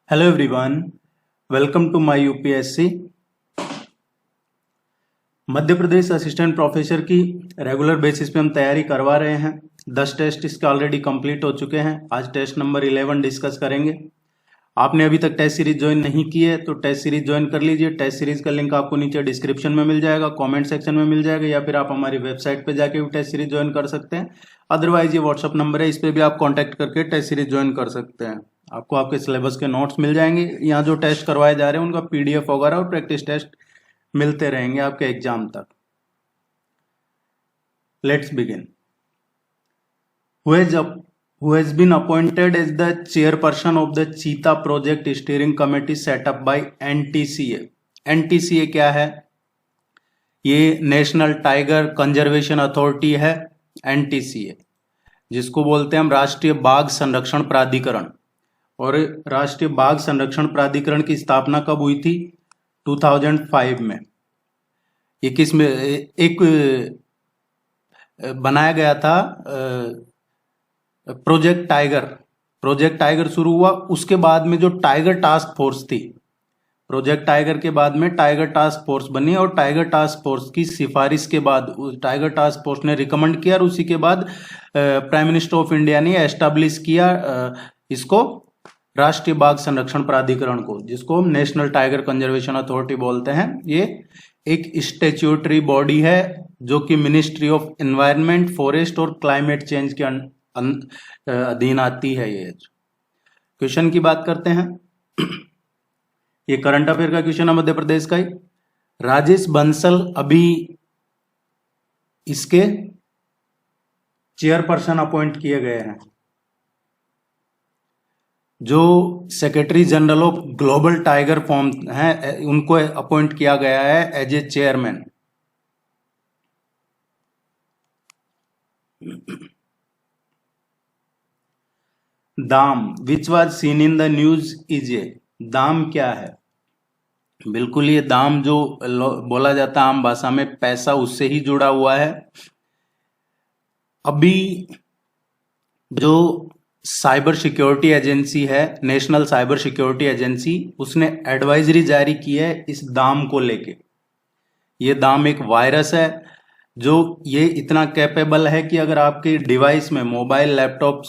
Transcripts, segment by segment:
Hello everyone, welcome to my UPSC. Madhya Pradesh assistant professor की regular basis पे हम तैयारी करवा रहे हैं। 10 टेस्ट इसके ऑलरेडी कंप्लीट हो चुके हैं। आज टेस्ट नंबर 11 डिस्कस करेंगे। आपने अभी तक टेस्ट सीरीज ज्वाइन नहीं की है तो टेस्ट सीरीज ज्वाइन कर लीजिए। टेस्ट सीरीज का लिंक आपको नीचे डिस्क्रिप्शन में मिल जाएगा, कमेंट सेक्शन में मिल जाएगा, या फिर आप हमारी वेबसाइट पे जाके भी टेस्ट सीरीज ज्वाइन कर सकते हैं। अदरवाइज ये व्हाट्सअप नंबर है, इस पर भी आप कॉन्टैक्ट करके टेस्ट सीरीज ज्वाइन कर सकते हैं। आपको आपके सिलेबस के नोट्स मिल जाएंगे। यहाँ जो टेस्ट करवाए जा रहे हैं उनका पीडीएफ वगैरह और प्रैक्टिस टेस्ट मिलते रहेंगे आपके एग्जाम तक। Let's begin. Who has been appointed as the chairperson of the Cheetah Project Steering Committee set up by NTCA? NTCA क्या है? ये नेशनल टाइगर कंजर्वेशन अथॉरिटी है। NTCA जिसको बोलते हैं हम राष्ट्रीय बाघ संरक्षण प्राधिकरण। और राष्ट्रीय बाघ संरक्षण प्राधिकरण की स्थापना कब हुई थी? 2005 में। ये किस में एक बनाया गया था प्रोजेक्ट टाइगर शुरू हुआ। उसके बाद में जो टाइगर टास्क फोर्स थी, प्रोजेक्ट टाइगर के बाद में टाइगर टास्क फोर्स बनी और टाइगर टास्क फोर्स की सिफारिश के बाद टाइगर टास्क फोर्स ने रिकमेंड किया और उसी के बाद प्राइम मिनिस्टर ऑफ इंडिया ने एस्टैब्लिश किया इसको राष्ट्रीय बाघ संरक्षण प्राधिकरण को, जिसको नेशनल टाइगर कंजर्वेशन अथॉरिटी बोलते हैं। ये एक स्टैट्यूटरी बॉडी है जो कि मिनिस्ट्री ऑफ एनवायरनमेंट, फॉरेस्ट और क्लाइमेट चेंज के अधीन आती है। ये क्वेश्चन की बात करते हैं। ये करंट अफेयर का क्वेश्चन है मध्य प्रदेश का ही। राजेश बंसल अभी इसके चेयरपर्सन अपॉइंट किए गए हैं। जो secretary general of global tiger form है उनको अपॉइंट किया गया है as a chairman. Dam which was seen in the news is a. Dam क्या है? बिल्कुल ये दाम जो बोला जाता है आम भाषा में पैसा, उससे ही जुड़ा हुआ है। अभी जो साइबर सिक्योरिटी एजेंसी है, नेशनल साइबर सिक्योरिटी एजेंसी, उसने एडवाइजरी जारी की है इस दाम को लेके। ये दाम एक वायरस है जो ये इतना कैपेबल है कि अगर आपके डिवाइस में मोबाइल, लैपटॉप,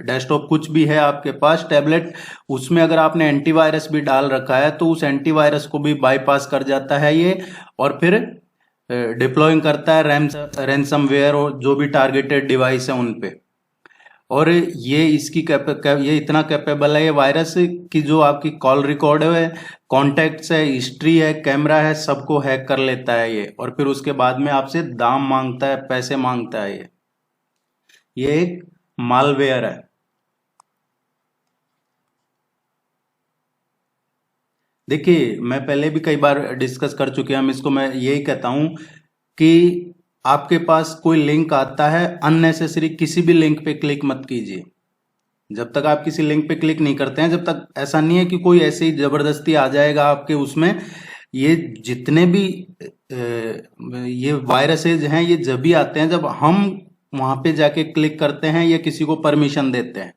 डेस्कटॉप कुछ भी है आपके पास, टैबलेट, उसमें अगर आपने एंटीवायरस भी डाल रखा है तो उस एंटीवायरस को भी बाईपास कर जाता है ये, और फिर डिप्लॉइंग करता है रैंसमवेयर और जो भी टारगेटेड डिवाइस है उन पे। और ये इसकी ये इतना कैपेबल है ये वायरस कि जो आपकी कॉल रिकॉर्ड है, कॉन्टैक्ट्स है, हिस्ट्री है, कैमरा है, सबको हैक कर लेता है ये, और फिर उसके बाद में आपसे दाम मांगता है, पैसे मांगता है ये एक मालवेयर है। देखिए, मैं पहले भी कई बार डिस्कस कर चुके हैं हम इसको। मैं यही कहता हूं कि आपके पास कोई लिंक आता है, अननेसेसरी किसी भी लिंक पे क्लिक मत कीजिए। जब तक आप किसी लिंक पे क्लिक नहीं करते हैं, जब तक ऐसा नहीं है कि कोई ऐसे ही जबरदस्ती आ जाएगा आपके उसमें। ये जितने भी ये वायरसेज हैं ये जब भी आते हैं जब हम वहां पे जाके क्लिक करते हैं या किसी को परमिशन देते हैं।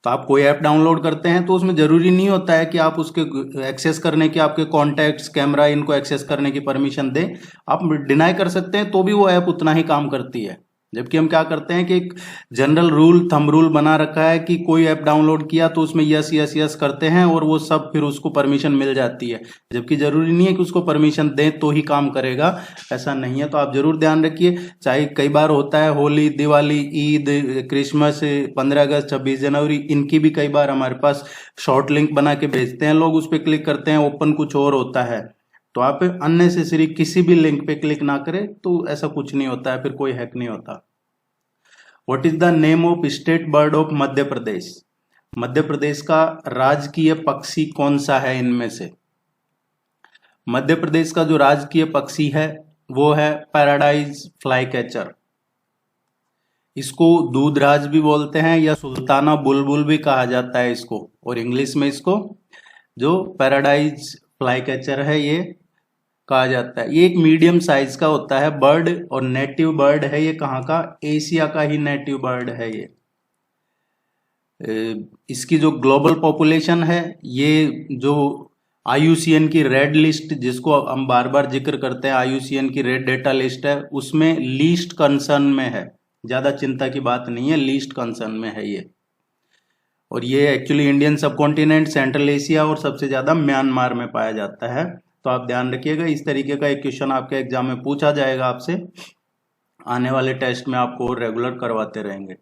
तो आप कोई ऐप डाउनलोड करते हैं तो उसमें जरूरी नहीं होता है कि आप उसके एक्सेस करने की, आपके कॉन्टैक्ट्स, कैमरा, इनको एक्सेस करने की परमिशन दें। आप डिनाई कर सकते हैं तो भी वो ऐप उतना ही काम करती है। जबकि हम क्या करते हैं कि एक जनरल रूल, थंब रूल बना रखा है कि कोई ऐप डाउनलोड किया तो उसमें यस यस यस करते हैं और वो सब फिर उसको परमिशन मिल जाती है। जबकि जरूरी नहीं है कि उसको परमिशन दें तो ही काम करेगा, ऐसा नहीं है। तो आप जरूर ध्यान रखिए। चाहे कई बार होता है होली, दिवाली, ईद, क्रिसमस, 15 अगस्त, 26 जनवरी, इनकी भी कई बार हमारे पास शॉर्ट लिंक बना के भेजते हैं लोग, उस पर क्लिक करते हैं, ओपन कुछ और होता है। तो आप अननेसेसरी किसी भी लिंक पे क्लिक ना करें, तो ऐसा कुछ नहीं होता है, फिर कोई हैक नहीं होता। What is the name of state bird of Madhya Pradesh? Madhya Pradesh का राजकीय पक्षी कौन सा है इनमें से? मध्य प्रदेश का जो राजकीय पक्षी है वो है पैराडाइज फ्लाई कैचर। इसको दूधराज भी बोलते हैं या सुल्ताना बुलबुल भी कहा जाता है इसको, और इंग्लिश में इसको जो पैराडाइज फ्लाई कैचर है ये कहा जाता है। ये एक मीडियम साइज का होता है बर्ड और नेटिव बर्ड है ये कहाँ का? एशिया का ही नेटिव बर्ड है ये। इसकी जो ग्लोबल पॉपुलेशन है, ये जो IUCN की रेड लिस्ट जिसको हम बार बार जिक्र करते हैं, IUCN की रेड डेटा लिस्ट है, उसमें लीस्ट कंसर्न में है। ज्यादा चिंता की बात नहीं है, लीस्ट कंसर्न में है ये। और ये actually Indian subcontinent, central Asia और सबसे ज्यादा म्यांमार में पाया जाता है। तो आप ध्यान रखिएगा, इस तरीके का एक क्वेश्चन आपके एग्जाम में पूछा जाएगा आपसे। आने वाले टेस्ट में आपको रेगुलर करवाते रहेंगे।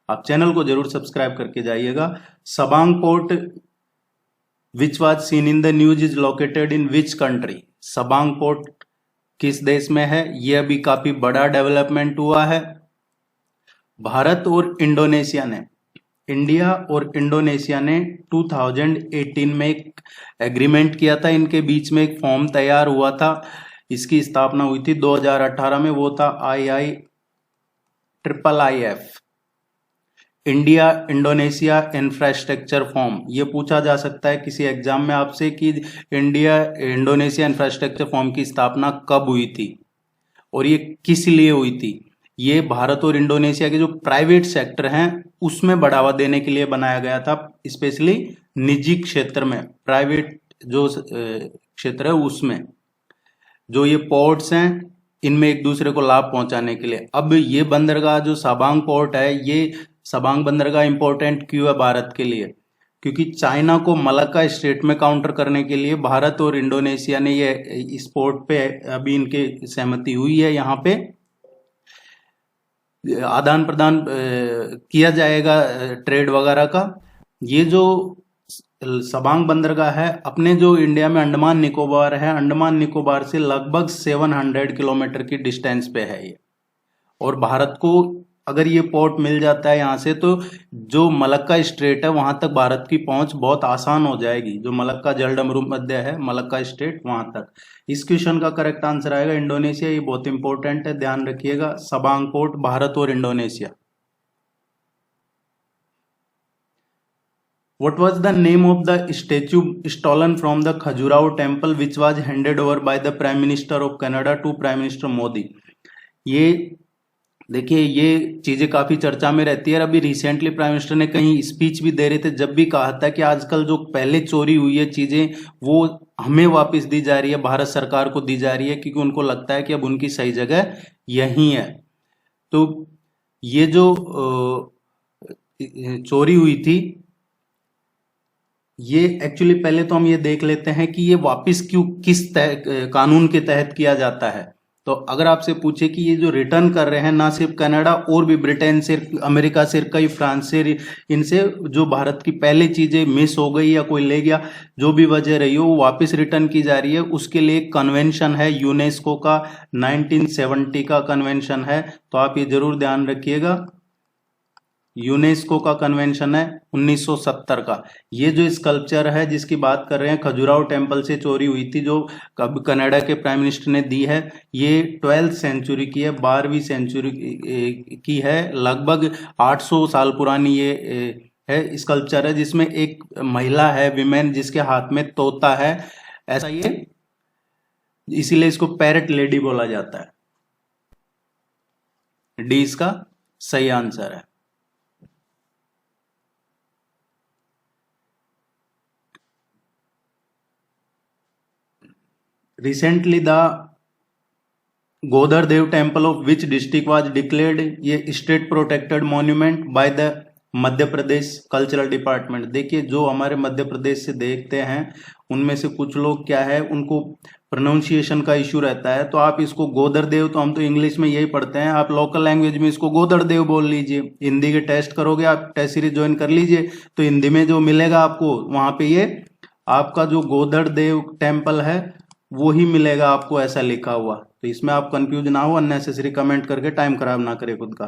आप चैनल को जरूर सब्सक्राइब करके जाइएगा। Sabang port which was seen in the news is located in which country? Sabang port किस देश में है? यह अभी काफी बड़ा डेवलपमेंट हुआ है। भारत और इंडोनेशिया ने, इंडिया और इंडोनेशिया ने 2018 में एक एग्रीमेंट किया था, इनके बीच में एक फॉर्म तैयार हुआ था। इसकी स्थापना हुई थी 2018 में, वो था IIIF, India Indonesia infrastructure form. ये पूछा जा सकता है किसी एग्जाम में आपसे कि इंडिया इंडोनेशिया इंफ्रास्ट्रक्चर फॉर्म की स्थापना कब हुई थी और ये किस लिए हुई थी। ये भारत और इंडोनेशिया के जो प्राइवेट सेक्टर हैं उसमें बढ़ावा देने के लिए बनाया गया था, स्पेशली निजी क्षेत्र में, प्राइवेट जो क्षेत्र है उसमें, जो ये पोर्ट्स हैं इनमें एक दूसरे को लाभ पहुंचाने के लिए। अब ये बंदरगाह जो सबांग पोर्ट है, ये सबांग बंदरगाह इंपॉर्टेंट क्यों है भारत के लिए? क्योंकि चाइना को मलक्का स्ट्रेट में काउंटर करने के लिए भारत और इंडोनेशिया ने ये इस पोर्ट पे अभी इनके सहमति हुई है, यहाँ पे आदान प्रदान किया जाएगा ट्रेड वगैरह का। ये जो सबांग बंदरगाह है अपने जो इंडिया में अंडमान निकोबार है, अंडमान निकोबार से लगभग 700 किलोमीटर की डिस्टेंस पे है ये। और भारत को अगर ये पोर्ट मिल जाता है यहाँ से, तो जो मलक्का स्ट्रेट है वहां तक भारत की पहुंच बहुत आसान हो जाएगी। जो मलक्का जलडमरू मध्य है, मलक्का स्ट्रेट, वहां तक। इस क्वेश्चन का करेक्ट आंसर आएगा इंडोनेशिया। ये बहुत इंपॉर्टेंट है, ध्यान रखिएगा। सबांग पोर्ट, भारत और Indonesia. What was the name of the statue stolen from the Khajuraho temple which was handed over by the Prime Minister of Canada to Prime Minister Modi? ये देखिए, ये चीजें काफी चर्चा में रहती है। अभी रिसेंटली प्राइम मिनिस्टर ने कहीं स्पीच भी दे रहे थे, जब भी कहा था कि आजकल जो पहले चोरी हुई है चीजें, वो हमें वापस दी जा रही है, भारत सरकार को दी जा रही है, क्योंकि उनको लगता है कि अब उनकी सही जगह यही है। तो ये जो चोरी हुई थी, ये एक्चुअली पहले तो हम ये देख लेते हैं कि ये वापस क्यों, किस कानून के तहत किया जाता है। तो अगर आपसे पूछे कि ये जो रिटर्न कर रहे हैं, ना सिर्फ कनाडा और भी ब्रिटेन से, अमेरिका से, कई फ्रांस से, इनसे जो भारत की पहले चीजें मिस हो गई या कोई ले गया, जो भी वजह रही हो, वो वापस रिटर्न की जा रही है। उसके लिए एक कन्वेंशन है यूनेस्को का, 1970 का कन्वेंशन है। तो आप ये जरूर ध्यान रखिएगा, यूनेस्को का कन्वेंशन है 1970 का। ये जो स्कल्पचर है जिसकी बात कर रहे हैं, खजुराहो टेम्पल से चोरी हुई थी, जो कनाडा के प्राइम मिनिस्टर ने दी है, ये 12वीं सेंचुरी की है, 12वीं सेंचुरी की है, लगभग 800 साल पुरानी ये है स्कल्पचर है, जिसमें एक महिला है, विमेन, जिसके हाथ में तोता है, ऐसा ये, इसीलिए इसको पैरट लेडी बोला जाता है। डी इसका सही आंसर है। Recently, the Godar Dev temple of which district was declared ये state protected monument by the Madhya Pradesh cultural department. देखिए, जो हमारे मध्य प्रदेश से देखते हैं उनमें से कुछ लोग क्या है, उनको प्रोनाउंसिएशन का इश्यू रहता है। तो आप इसको गोदर देव, तो हम तो इंग्लिश में यही पढ़ते हैं, आप लोकल लैंग्वेज में इसको गोदर देव बोल लीजिए। हिंदी के टेस्ट करोगे, आप टेस्ट सीरीज ज्वाइन कर लीजिए, तो हिंदी में जो मिलेगा आपको, वहां पे ये आपका जो गोदर देव टेम्पल है वो ही मिलेगा आपको, ऐसा लिखा हुआ। तो इसमें आप कंफ्यूज ना हो, अननेसेसरी कमेंट करके टाइम खराब ना करे खुद का।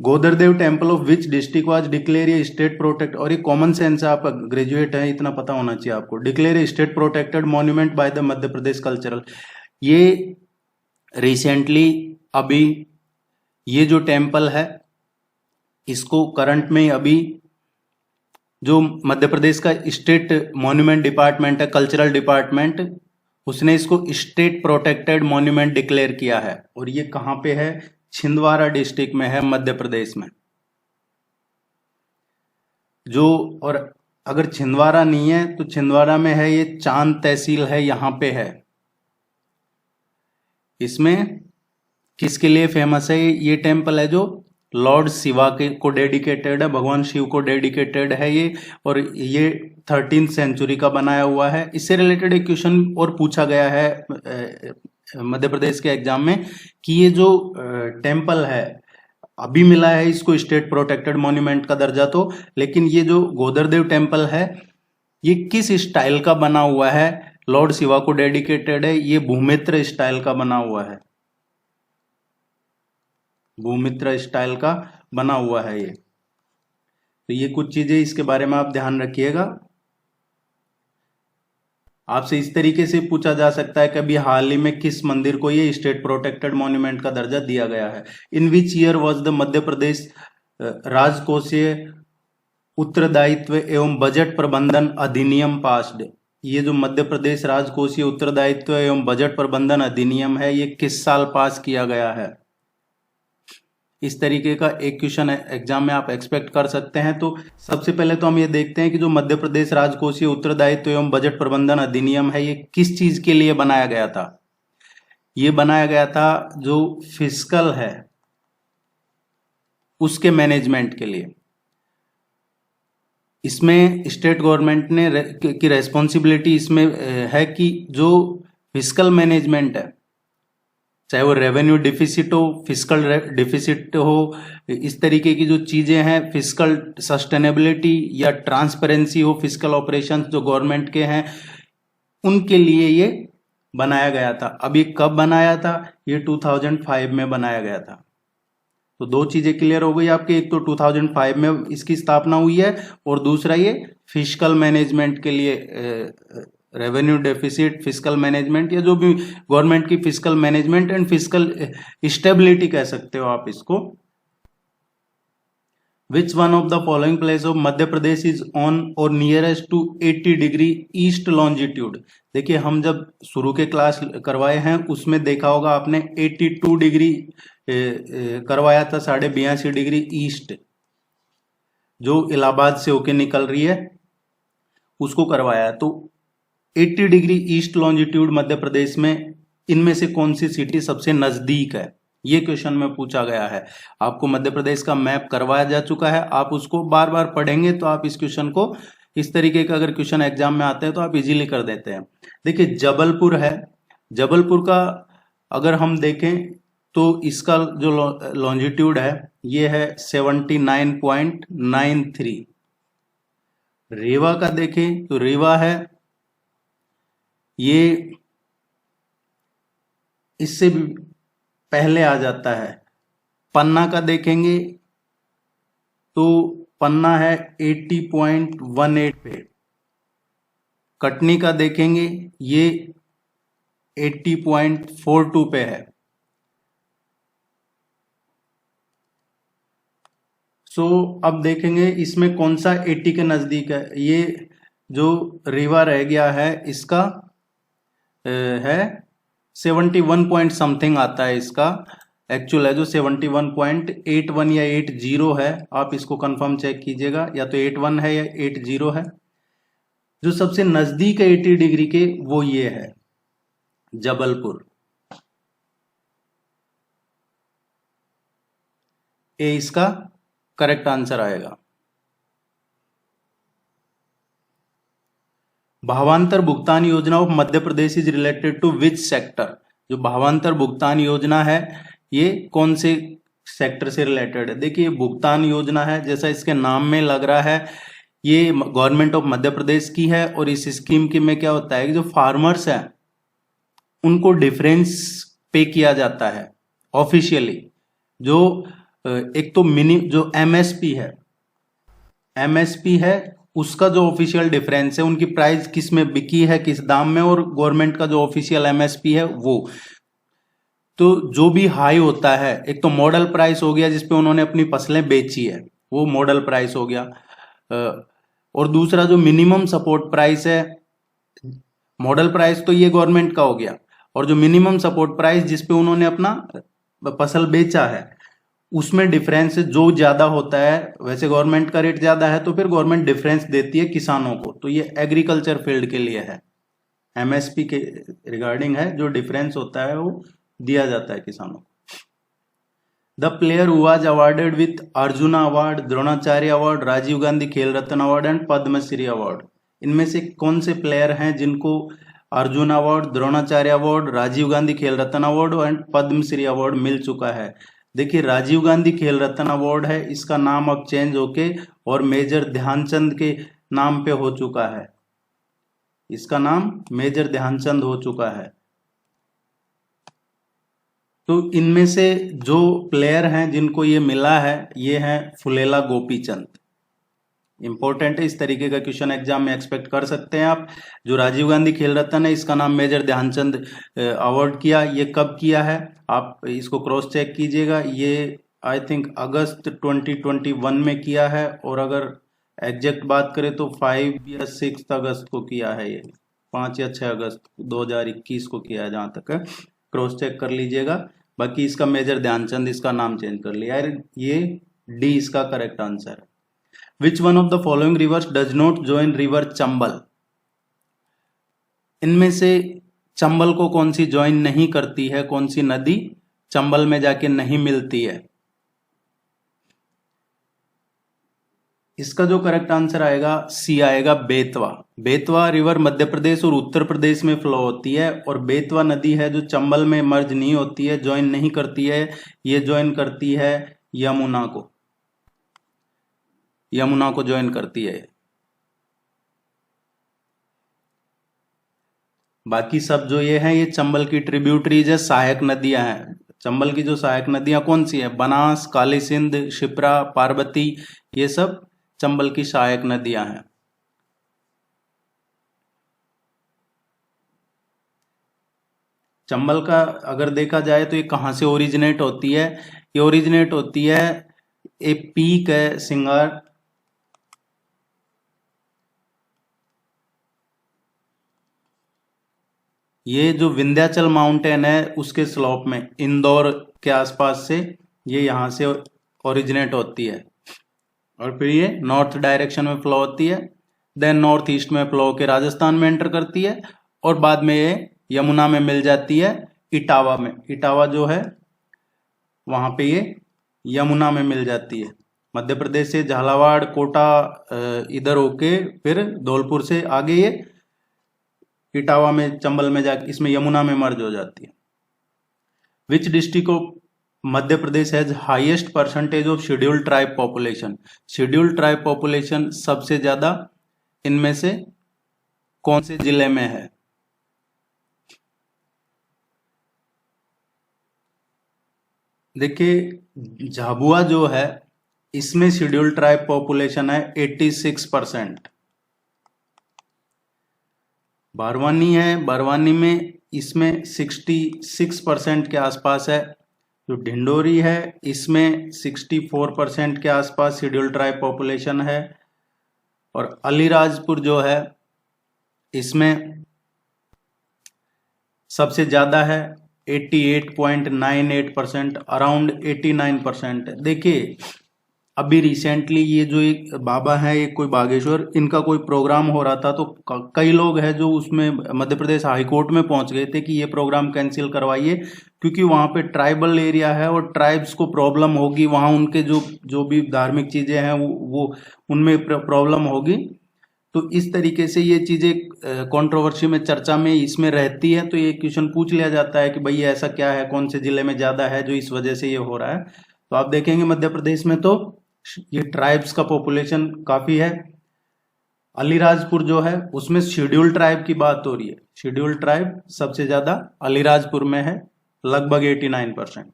Godardev temple of which district was declare a state protect, और ये कॉमन सेंस है, आप ग्रेजुएट है, इतना पता होना चाहिए आपको। Declare a state protected monument by the Madhya Pradesh cultural. ये रिसेंटली अभी ये जो टेम्पल है, इसको करंट में अभी जो मध्य प्रदेश का स्टेट मॉन्यूमेंट डिपार्टमेंट है, कल्चरल डिपार्टमेंट, उसने इसको स्टेट प्रोटेक्टेड मॉन्यूमेंट डिक्लेयर किया है। और ये कहाँ पे है? छिंदवाड़ा डिस्ट्रिक्ट में है, मध्य प्रदेश में। जो, और अगर छिंदवाड़ा नहीं है तो छिंदवाड़ा में है, ये चांद तहसील है, यहां पे है। इसमें किसके लिए फेमस है? ये टेम्पल है जो लॉर्ड शिवा के को डेडिकेटेड है, भगवान शिव को डेडिकेटेड है ये, और ये 13th सेंचुरी का बनाया हुआ है। इससे रिलेटेड एक क्वेश्चन और पूछा गया है मध्य प्रदेश के एग्जाम में कि ये जो टेम्पल है, अभी मिला है इसको स्टेट प्रोटेक्टेड मॉन्यूमेंट का दर्जा, तो लेकिन ये जो गोदरदेव टेम्पल है ये किस स्टाइल का बना हुआ है? लॉर्ड शिवा को डेडिकेटेड है, ये भूमित्र स्टाइल का बना हुआ है, भूमित्र स्टाइल का बना हुआ है ये। तो ये कुछ चीजें इसके बारे में आप ध्यान रखिएगा। आपसे इस तरीके से पूछा जा सकता है कि अभी हाल ही में किस मंदिर को ये स्टेट प्रोटेक्टेड मॉन्यूमेंट का दर्जा दिया गया है। इन which year was the Madhya Pradesh राजकोषीय उत्तरदायित्व एवं बजट प्रबंधन अधिनियम पास्ड? ये जो मध्य प्रदेश राजकोषीय उत्तरदायित्व एवं बजट प्रबंधन अधिनियम है, ये किस साल पास किया गया है? इस तरीके का एक क्वेश्चन एग्जाम में आप एक्सपेक्ट कर सकते हैं। तो सबसे पहले तो हम ये देखते हैं कि जो मध्य प्रदेश राजकोषीय उत्तरदायित्व एवं बजट प्रबंधन अधिनियम है, ये किस चीज के लिए बनाया गया था? ये बनाया गया था जो फिस्कल है उसके मैनेजमेंट के लिए। इसमें स्टेट गवर्नमेंट ने की रेस्पॉन्सिबिलिटी इसमें है कि जो फिस्कल मैनेजमेंट है, चाहे वो रेवेन्यू डिफिसिट हो, फिस्कल डिफिसिट हो, इस तरीके की जो चीजें हैं, फिस्कल सस्टेनेबिलिटी या ट्रांसपेरेंसी हो, फिस्कल ऑपरेशंस जो गवर्नमेंट के हैं, उनके लिए ये बनाया गया था। अब ये कब बनाया था? ये 2005 में बनाया गया था। तो दो चीजें क्लियर हो गई आपकी, एक तो 2005 में इसकी स्थापना हुई है, और दूसरा ये फिस्कल मैनेजमेंट के लिए, रेवेन्यू डेफिसिट, फिस्कल मैनेजमेंट, या जो भी गवर्नमेंट की fiscal management and fiscal stability कह सकते हो आप इसको। Which one of the following place of Madhya Pradesh is on or nearest to 80 degree east longitude? देखिए, हम जब शुरू के क्लास करवाए हैं उसमें देखा होगा आपने 82 डिग्री करवाया था, 82.5 डिग्री ईस्ट, जो इलाहाबाद से होके निकल रही है उसको करवाया। तो 80 degree east longitude Madhya Pradesh में इनमें से कौन सी सिटी सबसे नजदीक है? ये क्वेश्चन में पूछा गया है। आपको मध्य प्रदेश का मैप करवाया जा चुका है, आप उसको बार बार पढ़ेंगे तो आप इस क्वेश्चन को, इस तरीके का अगर क्वेश्चन एग्जाम में आते हैं तो आप इजीली कर देते हैं। देखिए, जबलपुर है, जबलपुर का अगर हम देखें तो इसका जो लॉन्जिट्यूड है ये है 79.93। रीवा का देखें तो रीवा है, ये इससे भी पहले आ जाता है। पन्ना का देखेंगे तो पन्ना है 80.18 पे। कटनी का देखेंगे ये 80.42 पे है। सो अब देखेंगे इसमें कौन सा 80 के नजदीक है। ये जो रीवा रह गया है इसका है 71 पॉइंट समथिंग आता है, इसका एक्चुअल है जो 71.81 या 80 है। आप इसको कंफर्म चेक कीजिएगा, या तो 81 है या 80 है। जो सबसे नजदीक है 80 डिग्री के वो ये है जबलपुर। ए इसका करेक्ट आंसर आएगा। Bhavantar Bhugtan Yojana of Madhya Pradesh is related to which sector? जो भावांतर भुगतान योजना है ये कौन से सेक्टर से रिलेटेड है? देखिए, भुगतान योजना है, जैसा इसके नाम में लग रहा है, ये गवर्नमेंट ऑफ मध्य प्रदेश की है। और इस स्कीम के में क्या होता है कि जो फार्मर्स हैं उनको डिफरेंस पे किया जाता है ऑफिशियली। जो एक तो मिनी जो एमएसपी है उसका जो ऑफिशियल डिफरेंस है, उनकी प्राइस किस में बिकी है, किस दाम में, और गवर्नमेंट का जो ऑफिशियल एमएसपी है वो। तो जो भी हाई होता है, एक तो मॉडल प्राइस हो गया जिसपे उन्होंने अपनी फसलें बेची है, वो मॉडल प्राइस हो गया। और दूसरा जो मिनिमम सपोर्ट प्राइस है, मॉडल प्राइस तो ये गवर्नमेंट का हो गया, और जो मिनिमम सपोर्ट प्राइस जिसपे उन्होंने अपना फसल बेचा है उसमें डिफरेंस जो ज्यादा होता है, वैसे गवर्नमेंट का रेट ज्यादा है तो फिर गवर्नमेंट डिफरेंस देती है किसानों को, तो ये एग्रीकल्चर फील्ड के लिए है, एमएसपी के रिगार्डिंग है, जो डिफरेंस होता है वो दिया जाता है किसानों को। The player who was awarded with Arjuna award, Dronacharya award, Rajiv Gandhi Khel Ratna award and Padmashri award, इनमें से कौन से प्लेयर हैं जिनको Arjun award, Dronacharya award, Rajiv Gandhi Khel Ratna award and Padmashri award मिल चुका है? देखिए राजीव गांधी खेल रत्न अवार्ड है, इसका नाम अब चेंज होके और मेजर ध्यानचंद के नाम पे हो चुका है, इसका नाम मेजर ध्यानचंद हो चुका है। तो इनमें से जो प्लेयर हैं जिनको ये मिला है, ये हैं फुलेला गोपीचंद। इंपॉर्टेंट है, इस तरीके का क्वेश्चन एग्जाम में एक्सपेक्ट कर सकते हैं आप। जो राजीव गांधी खेल रत्न है, इसका नाम मेजर ध्यानचंद अवार्ड किया, ये कब किया है आप इसको क्रॉस चेक कीजिएगा, ये आई थिंक अगस्त 2021 में किया है, और अगर एग्जैक्ट बात करें तो 5 या 6 अगस्त को किया है, ये 5 या 6 अगस्त 2021 को किया है, जहां तक है क्रॉस चेक कर लीजिएगा। बाकी इसका मेजर ध्यानचंद, इसका नाम चेंज कर लिया है, ये डी इसका करेक्ट आंसर है। विच one of the following rivers does not join river Chambal? इनमें से चंबल को कौन सी ज्वाइन नहीं करती है, कौन सी नदी चंबल में जाके नहीं मिलती है? इसका जो करेक्ट आंसर आएगा सी आएगा, बेतवा। बेतवा रिवर मध्य प्रदेश और उत्तर प्रदेश में फ्लो होती है, और बेतवा नदी है जो चंबल में मर्ज नहीं होती है, ज्वाइन नहीं करती है, ये ज्वाइन करती है यमुना को, यमुना को ज्वाइन करती है। बाकी सब जो ये है, ये चंबल की ट्रिब्यूटरीज है, सहायक नदियां हैं। चंबल की जो सहायक नदियां कौन सी है? बनास, काली सिंध, शिप्रा, पार्वती, ये सब चंबल की सहायक नदियां हैं। चंबल का अगर देखा जाए तो ये कहां से ओरिजिनेट होती है? ये ओरिजिनेट होती है, ए पीक है सिंगार, ये जो विंध्याचल माउंटेन है उसके स्लोप में, इंदौर के आसपास से ये यहां से ओरिजिनेट होती है, और फिर ये नॉर्थ डायरेक्शन में फ्लो होती है, देन नॉर्थ ईस्ट में फ्लो होकर राजस्थान में एंटर करती है, और बाद में ये यमुना में मिल जाती है इटावा में। इटावा जो है वहां पे ये यमुना में मिल जाती है। मध्य प्रदेश से झालावाड़, कोटा इधर होके फिर धौलपुर से आगे ये इटावा में, चंबल में जाके इसमें यमुना में मर्ज हो जाती है। Which district of Madhya Pradesh has highest percentage of scheduled tribe population? Scheduled tribe population सबसे ज्यादा इनमें से कौन से जिले में है? देखिए झाबुआ जो है, इसमें शेड्यूल्ड ट्राइब पॉपुलेशन है 86%। बारवानी है, बारवानी में इसमें 66% के आसपास है। जो ढिंडोरी है, इसमें 64% के आसपास शेड्यूल्ड ट्राइब पॉपुलेशन है, और अलीराजपुर जो है इसमें सबसे ज्यादा है 88.98%, अराउंड 89%। देखिए अभी रिसेंटली ये जो एक बाबा है, एक कोई बागेश्वर, इनका कोई प्रोग्राम हो रहा था, तो कई लोग हैं जो उसमें मध्य प्रदेश हाई कोर्ट में पहुंच गए थे कि ये प्रोग्राम कैंसिल करवाइए, क्योंकि वहां पे ट्राइबल एरिया है और ट्राइब्स को प्रॉब्लम होगी, वहां उनके जो भी धार्मिक चीजें हैं वो उनमें प्रॉब्लम होगी। तो इस तरीके से ये चीजें कंट्रोवर्सी में, चर्चा में इसमें रहती है, तो ये क्वेश्चन पूछ लिया जाता है कि भाई ऐसा क्या है, कौन से जिले में ज्यादा है जो इस वजह से ये हो रहा है। तो आप देखेंगे मध्य प्रदेश में तो ये ट्राइब्स का पॉपुलेशन काफी है। अलीराजपुर जो है उसमें शेड्यूल्ड ट्राइब की बात हो रही है, शेड्यूल्ड ट्राइब सबसे ज्यादा अलीराजपुर में है, लगभग 89%।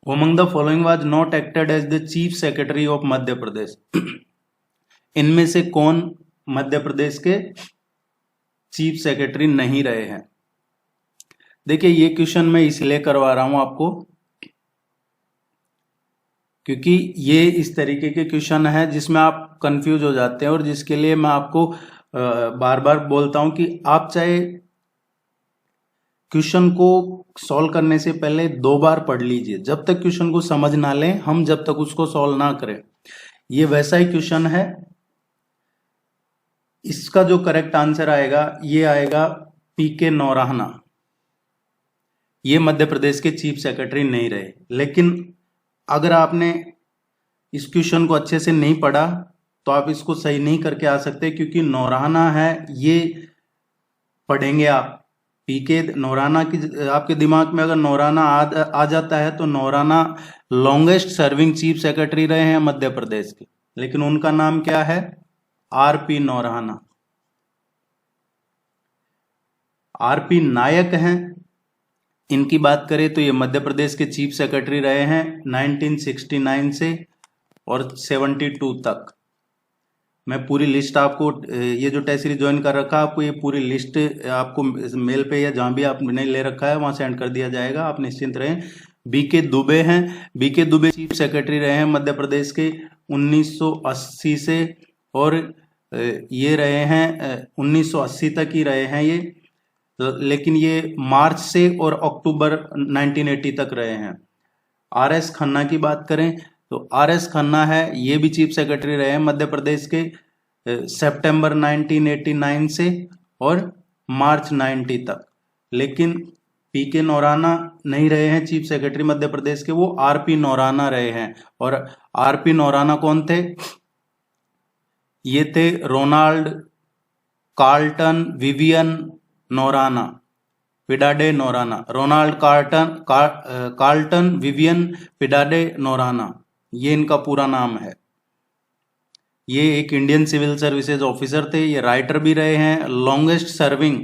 Among the following was not acted as the chief secretary of Madhya प्रदेश? इनमें से कौन मध्य प्रदेश के चीफ सेक्रेटरी नहीं रहे हैं? देखिए ये क्वेश्चन मैं इसलिए करवा रहा हूं आपको क्योंकि ये इस तरीके के क्वेश्चन है जिसमें आप कंफ्यूज हो जाते हैं, और जिसके लिए मैं आपको बार बार बोलता हूं कि आप चाहे क्वेश्चन को सॉल्व करने से पहले 2 बार पढ़ लीजिए, जब तक क्वेश्चन को समझ ना लें हम, जब तक उसको सॉल्व ना करें। ये वैसा ही क्वेश्चन है। इसका जो करेक्ट आंसर आएगा ये आएगा पीके नौराहना। ये मध्य प्रदेश के चीफ सेक्रेटरी नहीं रहे, लेकिन अगर आपने इस क्वेश्चन को अच्छे से नहीं पढ़ा तो आप इसको सही नहीं करके आ सकते, क्योंकि नौराहना है ये पढ़ेंगे आप। पीके नौराना की आपके दिमाग में अगर नौराना आ जाता है तो नौराना लॉन्गेस्ट सर्विंग चीफ सेक्रेटरी रहे हैं मध्य प्रदेश के, लेकिन उनका नाम क्या है? आरपी नौराना। आरपी नायक हैं, इनकी बात करें तो ये मध्य प्रदेश के चीफ सेक्रेटरी रहे हैं 1969 से और 72 तक। मैं पूरी लिस्ट आपको, ये जो टेस्ट सीरीज ज्वाइन कर रखा है आपको, ये पूरी लिस्ट आपको मेल पे या जहां भी आपने ले रखा है वहां सेंड कर दिया जाएगा, आप निश्चिंत रहें। बीके दुबे हैं, बीके दुबे चीफ सेक्रेटरी रहे हैं मध्य प्रदेश के 1980 से, और ये रहे हैं 1980 तक ही रहे हैं ये, लेकिन ये मार्च से और अक्टूबर 1980 तक रहे हैं। आर एस खन्ना की बात करें तो आर एस खन्ना है, ये भी चीफ सेक्रेटरी रहे हैं मध्य प्रदेश के सितंबर 1989 से और मार्च 90 तक, लेकिन पीके नौराना नहीं रहे हैं चीफ सेक्रेटरी मध्य प्रदेश के, वो आरपी नौराना रहे हैं। और आरपी नौराना कौन थे? ये थे Ronald Carlton Vivian Naurana, Pidade Naurana. Ronald Carlton Vivian Pidade Naurana, ये इनका पूरा नाम है। ये एक इंडियन सिविल सर्विसेज ऑफिसर थे, ये राइटर भी रहे हैं, लॉन्गेस्ट सर्विंग,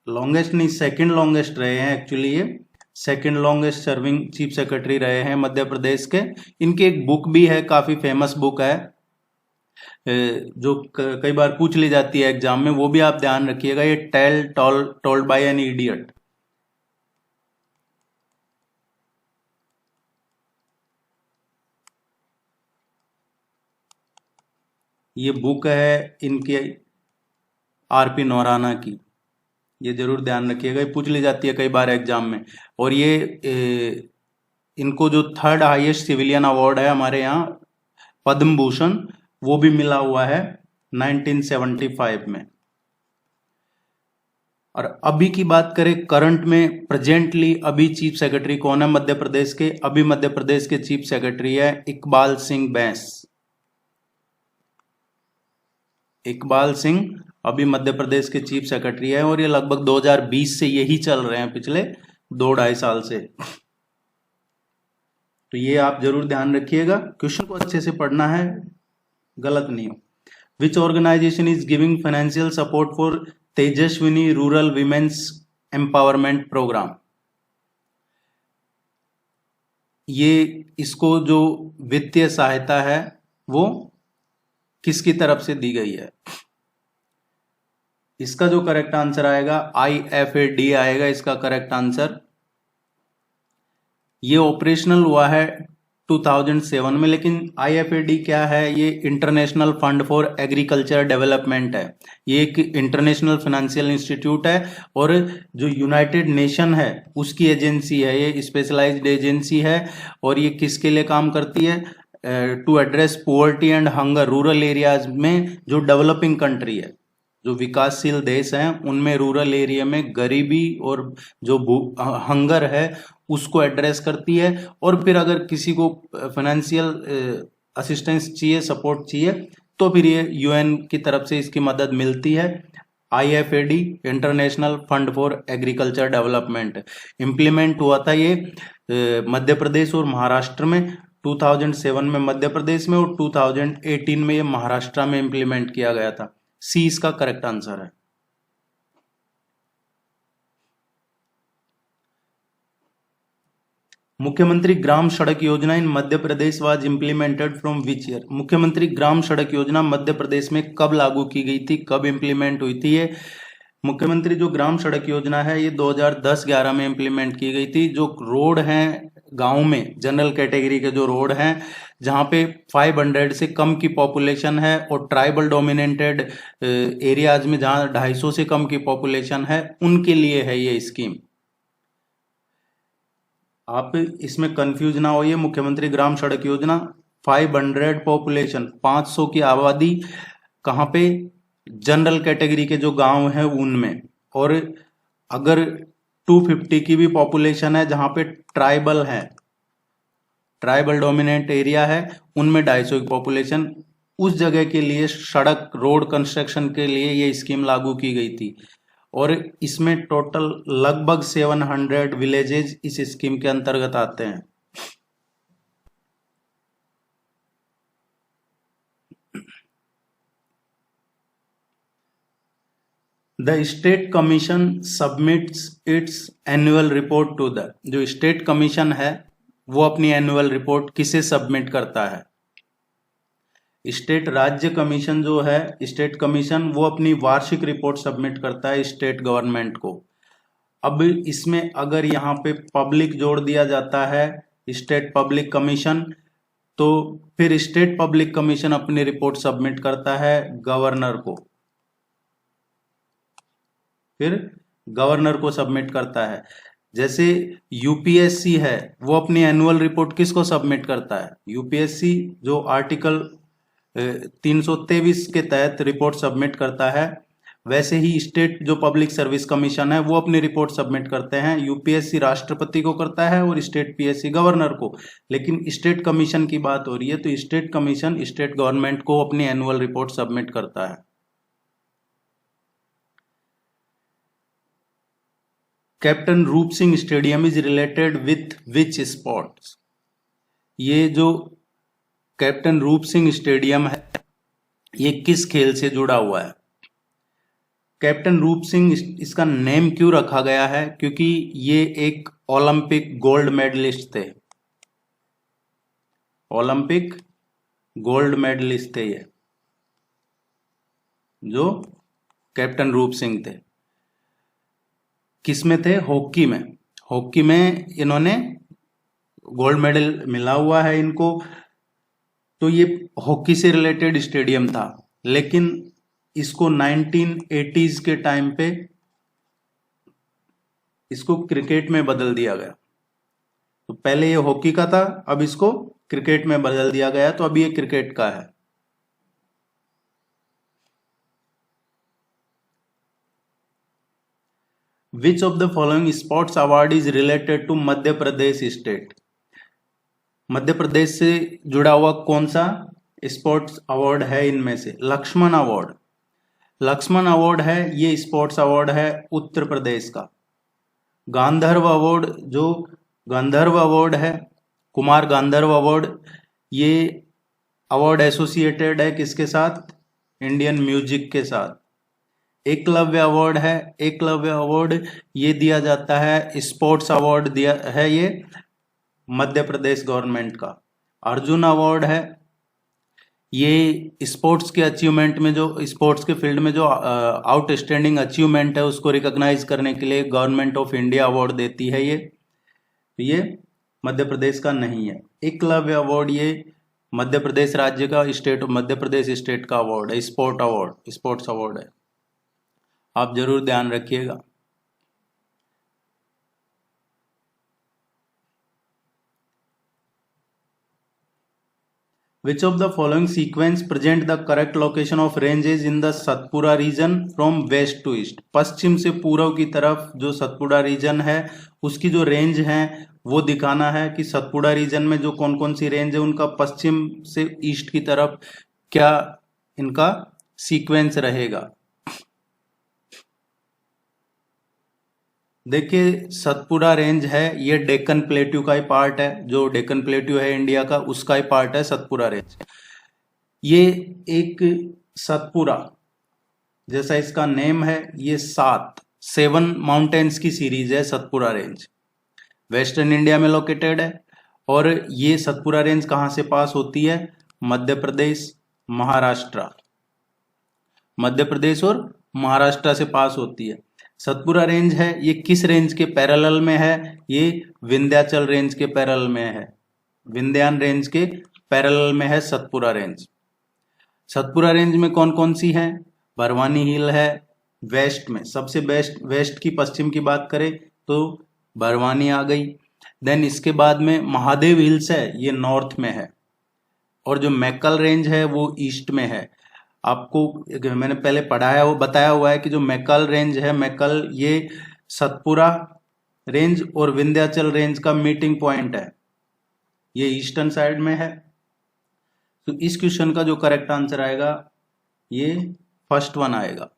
लॉन्गेस्ट नहीं सेकंड लॉन्गेस्ट रहे हैं एक्चुअली, ये second longest serving chief secretary रहे हैं मध्य प्रदेश के। इनकी एक बुक भी है, काफी फेमस बुक है, जो कई बार पूछ ली जाती है एग्जाम में, वो भी आप ध्यान रखिएगा। ये tale told by an idiot. ये बुक है इनके आरपी नौराना की, ये जरूर ध्यान रखिएगा, ये पूछ ली जाती है कई बार एग्जाम में। और ये इनको जो 3rd हाईएस्ट सिविलियन अवार्ड है हमारे यहाँ, पद्म भूषण, वो भी मिला हुआ है 1975 में। और अभी की बात करें करंट में, प्रेजेंटली अभी चीफ सेक्रेटरी कौन है मध्य प्रदेश के? अभी मध्य प्रदेश के चीफ सेक्रेटरी है इकबाल सिंह बैंस। इकबाल सिंह अभी मध्य प्रदेश के चीफ सेक्रेटरी है, और ये लगभग 2020 से यही चल रहे हैं, पिछले 2-2.5 साल से। तो ये आप जरूर ध्यान रखिएगा, क्वेश्चन को अच्छे से पढ़ना है, गलत नहीं हो। Which organisation is giving financial support for Tejaswini rural women's empowerment programme? ये इसको जो वित्तीय सहायता है वो किसकी तरफ से दी गई है? इसका जो करेक्ट आंसर आएगा IFAD आएगा इसका करेक्ट आंसर। ये ऑपरेशनल हुआ है 2007 में, लेकिन IFAD क्या है? ये international fund for agriculture development है, ये एक इंटरनेशनल फाइनेंशियल इंस्टीट्यूट है, और जो यूनाइटेड नेशन है उसकी एजेंसी है, ये स्पेशलाइज्ड एजेंसी है। और ये किसके लिए काम करती है? To address poverty and hunger rural areas में, जो डेवलपिंग कंट्री है, जो विकासशील देश हैं उनमें रूरल एरिया में गरीबी और जो हंगर है उसको एड्रेस करती है। और फिर अगर किसी को फाइनेंशियल असिस्टेंस चाहिए, सपोर्ट चाहिए, तो फिर ये UN की तरफ से इसकी मदद मिलती है। IFAD international fund for agriculture development implement हुआ था ये मध्य प्रदेश और महाराष्ट्र में 2007 में मध्य प्रदेश में, और 2018 में ये महाराष्ट्र में इम्प्लीमेंट किया गया था। सी इसका करेक्ट आंसर है। मुख्यमंत्री Gram Sadak Yojana in Madhya Pradesh was implemented from which year? Mukhyamantri Gram Sadak योजना मध्य प्रदेश में कब लागू की गई थी, कब इम्प्लीमेंट हुई थी? ये मुख्यमंत्री जो ग्राम सड़क योजना है ये 2010-11 में इम्प्लीमेंट की गई थी। जो रोड हैं गांव में जनरल कैटेगरी के जो रोड हैं जहां पे 500 से कम की पॉपुलेशन है और ट्राइबल डोमिनेटेड एरियाज में जहां 250 से कम की पॉपुलेशन है, उनके लिए है ये स्कीम। आप इसमें कंफ्यूज ना होइए। मुख्यमंत्री ग्राम सड़क योजना 500 पॉपुलेशन, 500 की आबादी, कहाँ पे? जनरल कैटेगरी के जो गांव हैं उनमें। और अगर 250 की भी पॉपुलेशन है जहां पे ट्राइबल है, ट्राइबल डोमिनेंट एरिया है, उनमें 250 की पॉपुलेशन, उस जगह के लिए सड़क रोड कंस्ट्रक्शन के लिए ये स्कीम लागू की गई थी। और इसमें टोटल लगभग 700 विलेजेस इस स्कीम के अंतर्गत आते हैं। The state commission submits its annual report to the, जो स्टेट कमीशन है वो अपनी एनुअल रिपोर्ट किसे सबमिट करता है? स्टेट राज्य कमीशन जो है, स्टेट कमीशन, वो अपनी वार्षिक रिपोर्ट सबमिट करता है स्टेट गवर्नमेंट को। अब इसमें अगर यहाँ पे पब्लिक जोड़ दिया जाता है, स्टेट पब्लिक कमीशन, तो फिर स्टेट पब्लिक कमीशन अपनी रिपोर्ट सबमिट करता है गवर्नर को, फिर गवर्नर को सबमिट करता है। जैसे यूपीएससी है, वो अपनी एनुअल रिपोर्ट किसको सबमिट करता है? यूपीएससी जो आर्टिकल 323 के तहत रिपोर्ट सबमिट करता है, वैसे ही स्टेट जो पब्लिक सर्विस कमीशन है वो अपनी रिपोर्ट सबमिट करते हैं। यूपीएससी राष्ट्रपति को करता है और स्टेट पीएससी गवर्नर को। लेकिन स्टेट कमीशन की बात हो रही है तो स्टेट कमीशन स्टेट गवर्नमेंट को अपनी एनुअल रिपोर्ट सबमिट करता है। कैप्टन रूप Singh stadium is related with which sports? ये जो कैप्टन रूप सिंह स्टेडियम है ये किस खेल से जुड़ा हुआ है? कैप्टन रूप सिंह, इसका नेम क्यों रखा गया है? क्योंकि ये एक ओलंपिक गोल्ड मेडलिस्ट थे, ओलंपिक गोल्ड मेडलिस्ट थे ये, जो कैप्टन रूप सिंह थे। किस में थे? हॉकी में। हॉकी में इन्होंने गोल्ड मेडल मिला हुआ है इनको। तो ये हॉकी से रिलेटेड स्टेडियम था, लेकिन इसको 1980s के टाइम पे इसको क्रिकेट में बदल दिया गया। तो पहले ये हॉकी का था, अब इसको क्रिकेट में बदल दिया गया, तो अब ये क्रिकेट का है। Which of the following sports award is related to Madhya Pradesh state? Madhya Pradesh से जुड़ा हुआ कौन सा स्पोर्ट्स अवार्ड है इनमें से? लक्ष्मण अवार्ड। लक्ष्मण अवार्ड है, ये स्पोर्ट्स अवार्ड है उत्तर प्रदेश का। गांधर्व अवार्ड, जो गांधर्व अवार्ड है, कुमार गांधर्व अवार्ड, ये अवार्ड एसोसिएटेड है किसके साथ? इंडियन म्यूजिक के साथ। एकलव्य अवार्ड है, एकलव्य अवार्ड ये दिया जाता है, स्पोर्ट्स अवार्ड दिया है ये मध्य प्रदेश गवर्नमेंट का। अर्जुन अवार्ड है, ये स्पोर्ट्स के अचीवमेंट में, जो स्पोर्ट्स के फील्ड में जो आउटस्टैंडिंग अचीवमेंट है उसको रिकॉग्नाइज करने के लिए गवर्नमेंट ऑफ इंडिया अवार्ड देती है ये मध्य प्रदेश का नहीं है। एकलव्य अवार्ड ये मध्य प्रदेश राज्य का, स्टेट मध्य प्रदेश स्टेट का अवार्ड है, स्पोर्ट अवार्ड, स्पोर्ट्स अवार्ड है। आप जरूर ध्यान रखिएगा। Which of the following sequence present the correct location of ranges in the Satpura region from west to east? पश्चिम से पूर्व की तरफ जो सतपुरा रीजन है उसकी जो रेंज है वो दिखाना है कि सतपुरा रीजन में जो कौन कौन सी रेंज है उनका पश्चिम से ईस्ट की तरफ क्या इनका सीक्वेंस रहेगा। देखिए सतपुरा रेंज है, ये डेक्कन प्लेट्यू का ही पार्ट है, जो डेक्कन प्लेट्यू है इंडिया का उसका ही पार्ट है सतपुरा रेंज। ये एक सतपुरा जैसा इसका नेम है, ये 7 माउंटेन्स की सीरीज है सतपुरा रेंज, वेस्टर्न इंडिया में लोकेटेड है। और ये सतपुरा रेंज कहाँ से पास होती है? मध्य प्रदेश, महाराष्ट्र, मध्य प्रदेश और महाराष्ट्र से पास होती है। सतपुरा रेंज है ये किस रेंज के पैरेलल में है? ये विंध्याचल रेंज के पैरेलल में है, विंध्यान रेंज के पैरेलल में है सतपुरा रेंज। सतपुरा रेंज में कौन कौन सी है? बरवानी हिल है वेस्ट में, सबसे बेस्ट वेस्ट की पश्चिम की बात करें तो बरवानी आ गई। देन इसके बाद में महादेव हिल्स है, ये नॉर्थ में है। और जो मैकल रेंज है वो ईस्ट में है। आपको मैंने पहले पढ़ाया वो बताया हुआ है कि जो मैकल रेंज है, मैकल ये सतपुरा रेंज और विंध्याचल रेंज का मीटिंग पॉइंट है, ये ईस्टर्न साइड में है। तो इस क्वेश्चन का जो करेक्ट आंसर आएगा ये फर्स्ट वन आएगा।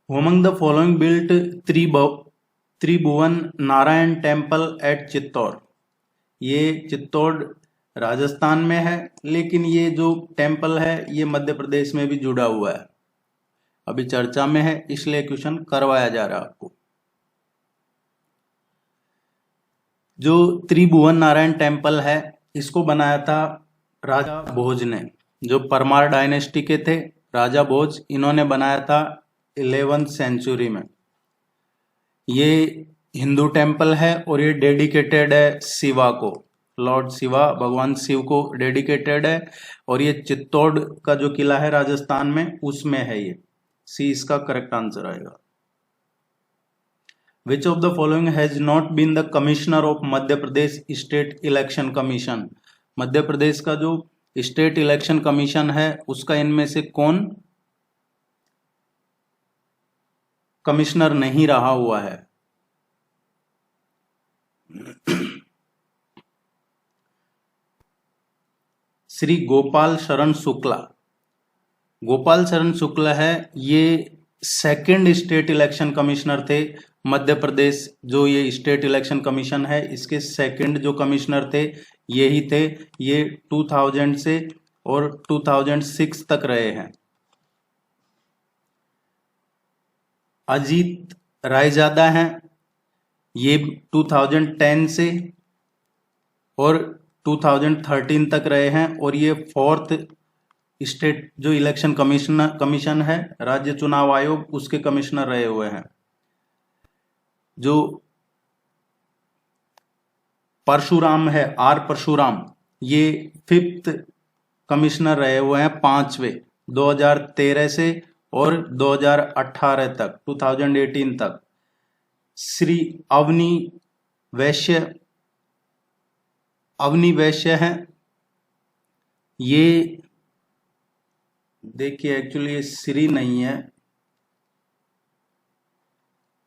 Among the following built Tribhuvan Narayan temple at Chittor. ये चित्तौड़ राजस्थान में है, लेकिन ये जो टेम्पल है ये मध्य प्रदेश में भी जुड़ा हुआ है, अभी चर्चा में है, इसलिए क्वेश्चन करवाया जा रहा है आपको। जो त्रिभुवन नारायण टेम्पल है इसको बनाया था राजा भोज ने, जो परमार डायनेस्टी के थे राजा भोज, इन्होंने बनाया था 11वीं सेंचुरी में। ये हिंदू टेम्पल है और ये डेडिकेटेड है शिवा को, लॉर्ड शिवा, भगवान शिव को डेडिकेटेड है। और ये चित्तौड़ का जो किला है राजस्थान में उसमें है ये। सी इसका करेक्ट आंसर आएगा। Which of the following has not been the commissioner of Madhya Pradesh state election commission? Madhya Pradesh का जो स्टेट इलेक्शन कमीशन है उसका इनमें से कौन कमिश्नर नहीं रहा हुआ है? श्री गोपाल शरण शुक्ला। गोपाल शरण शुक्ला है, ये सेकंड स्टेट इलेक्शन कमिश्नर थे मध्य प्रदेश। जो ये स्टेट इलेक्शन कमीशन है इसके सेकंड जो कमिश्नर थे यही थे। ये 2000 से और 2006 तक रहे हैं। अजीत रायजादा हैं, ये 2010 से और 2013 तक रहे हैं और ये फोर्थ स्टेट जो इलेक्शन कमीशन है राज्य चुनाव आयोग उसके कमिश्नर रहे हुए हैं। जो परशुराम है, आर परशुराम, ये 5th कमिश्नर रहे हुए हैं, 5वें, 2013 से और 2018 तक, 2018 तक। श्री अवनी वैश्य हैं, ये देखिए एक्चुअली ये श्री नहीं है,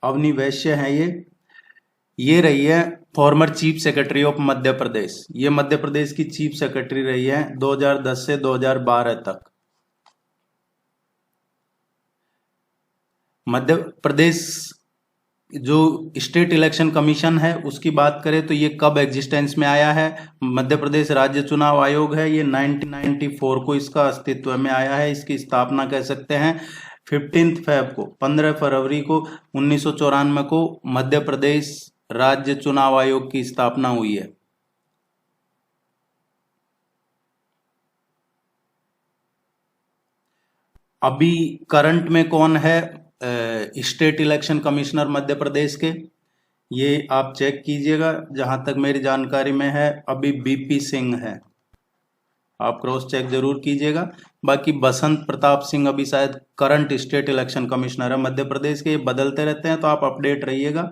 अवनी वैश्य है। ये रही है former chief secretary of Madhya प्रदेश। ये मध्य प्रदेश की चीफ सेक्रेटरी रही है 2010 से 2012 तक। मध्य प्रदेश जो स्टेट इलेक्शन कमीशन है उसकी बात करें तो ये कब एग्जिस्टेंस में आया है? मध्य प्रदेश राज्य चुनाव आयोग है, ये 1994 को इसका अस्तित्व में आया है। इसकी स्थापना कह सकते हैं 15 फरवरी को 1994 को मध्य प्रदेश राज्य चुनाव आयोग की स्थापना हुई है। अभी करंट में कौन है state election commissioner Madhya Pradesh के? ये आप चेक कीजिएगा, जहां तक मेरी जानकारी में है अभी बीपी सिंह है, आप क्रॉस चेक जरूर कीजिएगा। बाकी बसंत प्रताप सिंह अभी शायद करंट स्टेट इलेक्शन कमिश्नर है मध्य प्रदेश के। ये बदलते रहते हैं तो आप अपडेट रहिएगा।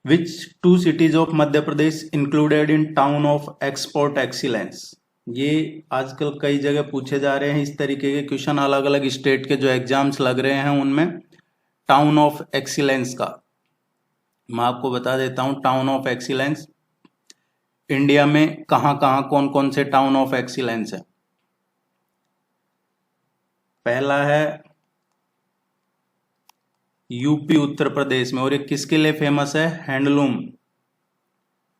Which two cities of Madhya Pradesh included in town of export excellence? ये आजकल कई जगह पूछे जा रहे हैं इस तरीके के क्वेश्चन, अलग अलग स्टेट के जो एग्जाम्स लग रहे हैं उनमें टाउन ऑफ एक्सीलेंस का मैं आपको बता देता हूं। टाउन ऑफ एक्सीलेंस इंडिया में कहां कहां कौन कौन से टाउन ऑफ एक्सीलेंस है? पहला है यूपी उत्तर प्रदेश में, और ये किसके लिए फेमस है?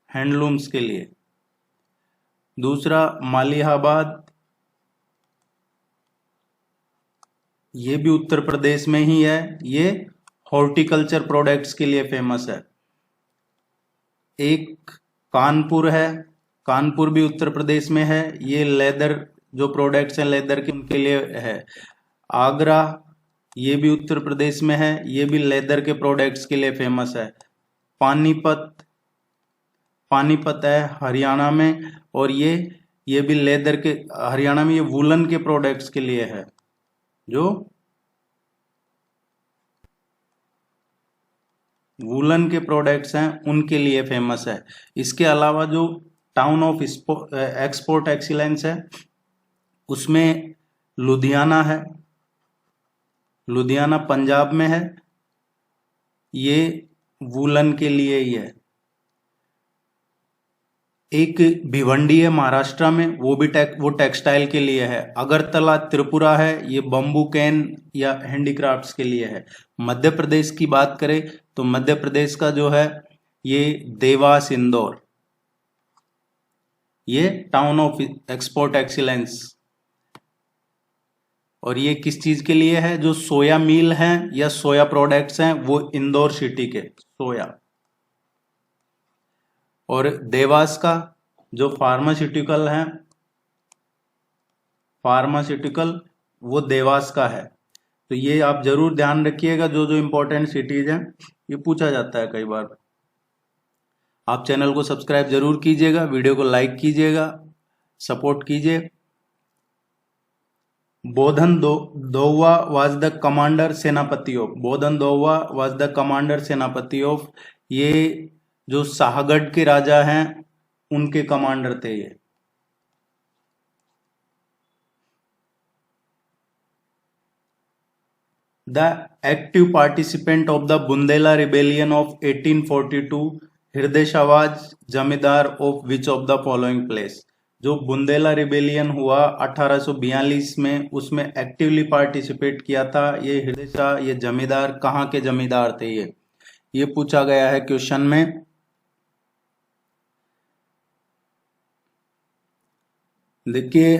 हैंडलूम्स के लिए। दूसरा मालिहाबाद, ये भी उत्तर प्रदेश में ही है, ये हॉर्टिकल्चर प्रोडक्ट्स के लिए फेमस है। एक कानपुर है, कानपुर भी उत्तर प्रदेश में है, ये लेदर जो प्रोडक्ट्स हैं लेदर के उनके लिए है। आगरा ये भी उत्तर प्रदेश में है, ये भी लेदर के प्रोडक्ट्स के लिए फेमस है। पानीपत पानीपत है हरियाणा में, और ये भी लेदर के, हरियाणा में ये वूलन के प्रोडक्ट्स के लिए है, जो वूलन के प्रोडक्ट्स हैं उनके लिए फेमस है। इसके अलावा जो टाउन ऑफ एक्सपोर्ट एक्सीलेंस है उसमें लुधियाना है, लुधियाना पंजाब में है, ये वूलन के लिए ही है। एक भिवंडी है महाराष्ट्र में, वो भी वो टेक्सटाइल के लिए है। अगरतला त्रिपुरा है, ये बम्बू कैन या हैंडीक्राफ्ट्स के लिए है। मध्य प्रदेश की बात करें तो मध्य प्रदेश का जो है ये देवास इंदौर, ये टाउन ऑफ एक्सपोर्ट एक्सीलेंस, और ये किस चीज के लिए है? जो सोया मील हैं या सोया प्रोडक्ट्स हैं वो इंदौर सिटी के सोया। और देवास का जो फार्मास्यूटिकल है, फार्मास्यूटिकल वो देवास का है। तो ये आप जरूर ध्यान रखिएगा, जो जो इंपॉर्टेंट सिटीज हैं ये पूछा जाता है कई बार। आप चैनल को सब्सक्राइब जरूर कीजिएगा, वीडियो को लाइक कीजिएगा, सपोर्ट कीजिए। Bodhan Dowa was the commander सेनापति of, Bodhan Dowa was the commander सेनापति ऑफ, ये जो शाहगढ़ के राजा हैं उनके कमांडर थे ये। The active participant of the Bundela rebellion of 1842, हृदय शवाज जमींदार of which of the following place. जो बुंदेला रिबेलियन हुआ 1842 में, उसमें एक्टिवली पार्टिसिपेट किया था ये हृदय शाह, ये जमींदार कहाँ के जमींदार थे ये पूछा गया है क्वेश्चन में। देखिए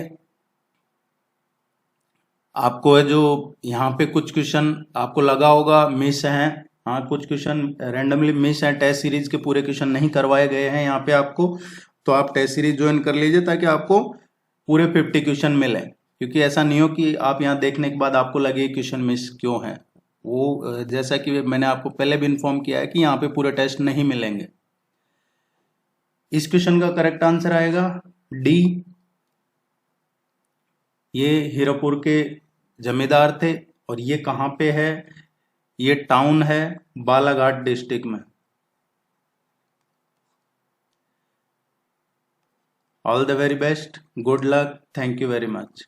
आपको है जो यहाँ पे कुछ क्वेश्चन आपको लगा होगा मिस हैं, हाँ कुछ क्वेश्चन रैंडमली मिस हैं, टेस्ट सीरीज के पूरे क्वेश्चन नहीं करवाए गए हैं यहाँ पे आपको, तो आप टेस्ट सीरीज ज्वाइन कर लीजिए ताकि आपको पूरे 50 क्वेश्चन मिले। क्योंकि ऐसा नहीं हो कि आप यहाँ देखने के बाद आपको लगे क्वेश्चन मिस क्यों है, वो जैसा कि मैंने आपको पहले भी इन्फॉर्म किया है कि यहाँ पे पूरे टेस्ट नहीं मिलेंगे। इस क्वेश्चन का करेक्ट आंसर आएगा डी, ये हीरापुर के जमींदार थे, और ये कहाँ पे है? ये टाउन है बालाघाट डिस्ट्रिक्ट में। All the very best, good luck, thank you very much.